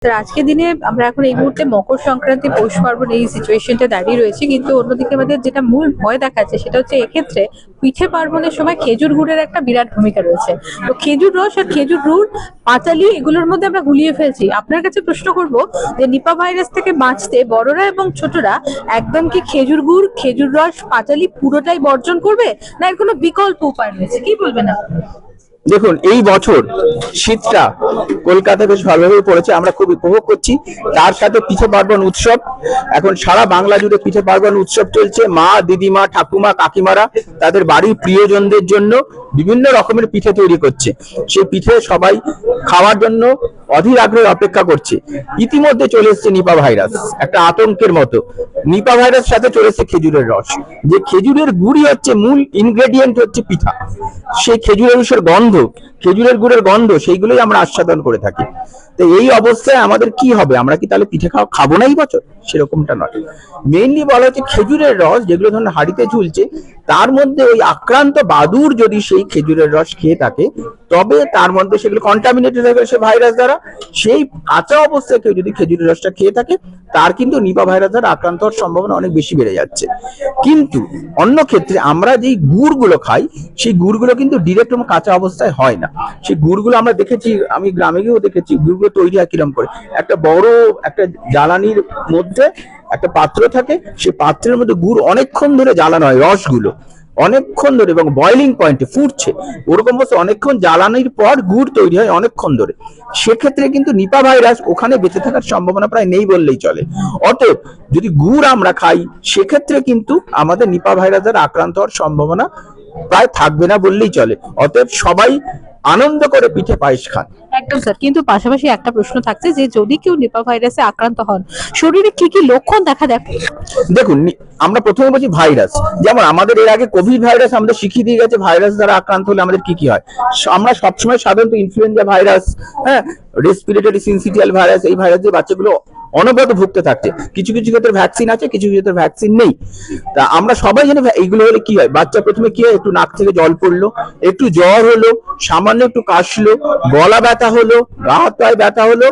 Sir আজকের দিনে আমরা এখন এই মুহূর্তে মকর সংক্রান্তি পৌষ পার্বণ এই সিচুয়েশনটা দাঁড়িয়ে রয়েছে, কিন্তু অন্যদিকে আমাদের যেটা মূল ভয় দেখাচ্ছে সেটা হচ্ছে এক্ষেত্রে পিঠে পার্বণের সময় খেজুর গুড়ের একটা বিরাট ভূমিকা রয়েছে। তো খেজুর রস আর খেজুর গুড়, পাঁচালি এগুলোর মধ্যে আমরা গুলিয়ে ফেলছি। আপনার কাছে প্রশ্ন করব যে নিপা ভাইরাস থেকে বাঁচতে বড়রা এবং ছোটরা একদম কি খেজুর গুড়, খেজুর রস, পাঁচালি পুরোটাই বর্জন করবে, না এর কোনো বিকল্প উপায় রয়েছে? কি বলবেন আপনি? দেখুন, এই বছর শীতটা কলকাতায় বেশ ভালোভাবে পড়েছে, আমরা খুব উপভোগ করছি। তার সাথে পিঠে পার্বণ উৎসব, এখন সারা বাংলা জুড়ে পিঠে পার্বণ উৎসব চলছে। মা, দিদিমা, ঠাকুমা, কাকিমারা তাদের বাড়ির প্রিয়জনদের জন্য বিভিন্ন রকমের পিঠে তৈরি করছে। সেই পিঠে সবাই খাওয়ার জন্য অধীর আগ্রহে অপেক্ষা করছে। ইতিমধ্যে চলে এসছে নিপা ভাইরাস, একটা আতঙ্কের মতো। নিপা ভাইরাস সাথে চলে এসছে খেজুরের রস, যে খেজুরের গুড়ই হচ্ছে মূল ইনগ্রেডিয়েন্ট, হচ্ছে পিঠা। সেই খেজুরের রসের গন্ধ, খেজুরের গুড়ের গন্ধ, সেইগুলোই আমরা আস্বাদন করে থাকি। তো এই অবস্থায় আমাদের কি হবে? আমরা কি তাহলে পিঠে খাবো না এই বছর? সেরকমটা নয়। মেইনলি বলা হচ্ছে খেজুরের রস যেগুলো ধরুন হাড়িতে ঝুলছে, তার মধ্যে ওই আক্রান্ত বাদুড় যদি সেই খেজুরের রস খেয়ে থাকে, তবে তার মধ্যে সেগুলো কন্টামিনেটেড হয়ে গেলে সে ভাইরাস দ্বারা, সেই কাঁচা অবস্থায় কেউ যদি খেজুরের রসটা খেয়ে থাকে, তার কিন্তু নিপা ভাইরাস দ্বারা আক্রান্ত হওয়ার সম্ভাবনা অনেক বেশি বেড়ে যাচ্ছে। কিন্তু অন্য ক্ষেত্রে আমরা যেই গুড়গুলো খাই, সেই গুড়গুলো কিন্তু ডিরেক্ট কাঁচা অবস্থায় হয় না। সেই গুড়গুলো আমরা দেখেছি, আমি গ্রামে গিয়েও দেখেছি, গুড়গুলো তৈরি হয় কিরম করে। একটা বড় একটা জ্বালানির মধ্যে একটা পাত্র থাকে, সেই পাত্রের মধ্যে গুড় অনেকক্ষণ ধরে জ্বালানো হয়, রসগুলো অনেকক্ষণ ধরে, এবং বয়লিং পয়েন্টে ফুটছে, ওরকম বসে অনেকক্ষণ জ্বালানির পর গুড় তৈরি হয় অনেকক্ষণ ধরে। সেক্ষেত্রে কিন্তু নিপা ভাইরাস ওখানে বেঁচে থাকার সম্ভাবনা প্রায় নেই বললেই চলে। অতএব যদি গুড় আমরা খাই, সেক্ষেত্রে কিন্তু আমাদের নিপা ভাইরাস দ্বারা আক্রান্ত হওয়ার সম্ভাবনা প্রায় থাকবে না বললেই চলে। অতএব সবাই আনন্দ করে পিঠে পায়েস খান। একদম স্যার, কিন্তু পাশাপাশি একটা প্রশ্ন থাকছে যে যদি কেউ নিপা ভাইরাসে আক্রান্ত হন, শরীরে কি কি লক্ষণ দেখা দেয়? দেখুন, আমরা প্রথমে বলছি ভাইরাস। যেমন আমাদের এর আগে কোভিড ভাইরাস আমাদের শিখিয়ে দিয়ে গেছে ভাইরাস দ্বারা আক্রান্ত হলে আমাদের কি কি হয়। আমরা সবসময় সাধারণত influenza virus, respiratory syncytial virus, এই ভাইরাস দিয়ে বাচ্চাগুলো অনবরত ভুগতে থাকছে। কিছু কিছু ক্ষেত্রে ভ্যাকসিন আছে, কিছু কিছু ক্ষেত্রে ভ্যাকসিন নেই। তা আমরা সবাই জানি এইগুলো হলে কি হয়। বাচ্চা প্রথমে কি হয়, একটু নাক থেকে জল পড়লো, একটু জ্বর হলো, সামান্য একটু কাশলো, গলা ব্যথা হলো, গা হাত পায়ে ব্যথা হলো।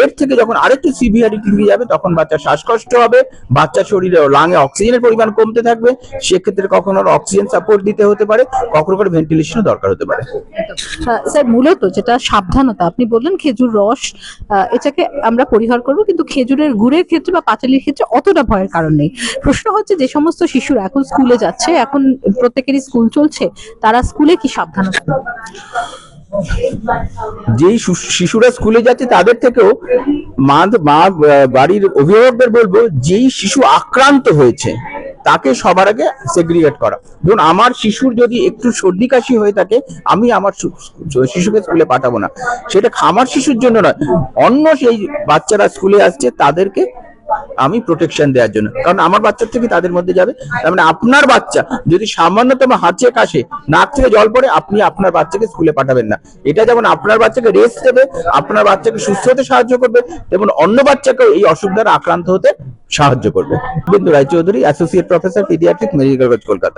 এর থেকে যখন আরেকটু সিভিয়ারিটি দিয়ে যাবে, তখন বাচ্চার শ্বাসকষ্ট হবে, বাচ্চার শরীরে লাঙে অক্সিজেনের পরিমাণ কমতে থাকবে। সেক্ষেত্রে কখনো অক্সিজেন সাপোর্ট দিতে হতে পারে, কখনো কখনো ভেন্টিলেশনও দরকার হতে পারে। স্যার মূলত যেটা সাবধানতা, আপনি বললেন খেজুর রস, এটাকে আমরা পরিহার করব, কিন্তু খেজুরের গুড়ের ক্ষেত্রে বা পাঁচালির ক্ষেত্রে অতটা ভয়ের কারণ নেই। প্রশ্ন হচ্ছে যে সমস্ত শিশুরা এখন স্কুলে যাচ্ছে, এখন প্রত্যেকেরই স্কুল চলছে, তারা স্কুলে কি সাবধানতা? যেই শিশুরা স্কুলে যাচ্ছে তাদের থেকেও মা বাড়ির অভিভাবকদের বলবো, যেই শিশু আক্রান্ত হয়েছে তাকে সবার আগে সেগ্রিগেট করা। ধরুন আমার শিশুর যদি একটু সর্দি কাশি হয়ে থাকে, আমি আমার শিশুকে স্কুলে পাঠাবো না। সেটা আমার শিশুর জন্য নয়, অন্য সেই বাচ্চারা স্কুলে আসছে তাদেরকে আমি প্রোটেকশন দেওয়ার জন্য, কারণ আমার বাচ্চার থেকে তাদের মধ্যে যাবে। তার মানে আপনার বাচ্চা যদি সামান্যতম হাঁচে কাশে, নাক থেকে জল পড়ে, আপনি আপনার বাচ্চাকে স্কুলে পাঠাবেন না। এটা যেমন আপনার বাচ্চাকে রেস্ট দেবে, আপনার বাচ্চাকে সুস্থ হতে সাহায্য করবে, তেমন অন্য বাচ্চাকেও এই অসুখ দ্বারা আক্রান্ত হতে সাহায্য করবে। Bindu Raychaudhuri, associate professor, pediatric, medical college, Kolkata.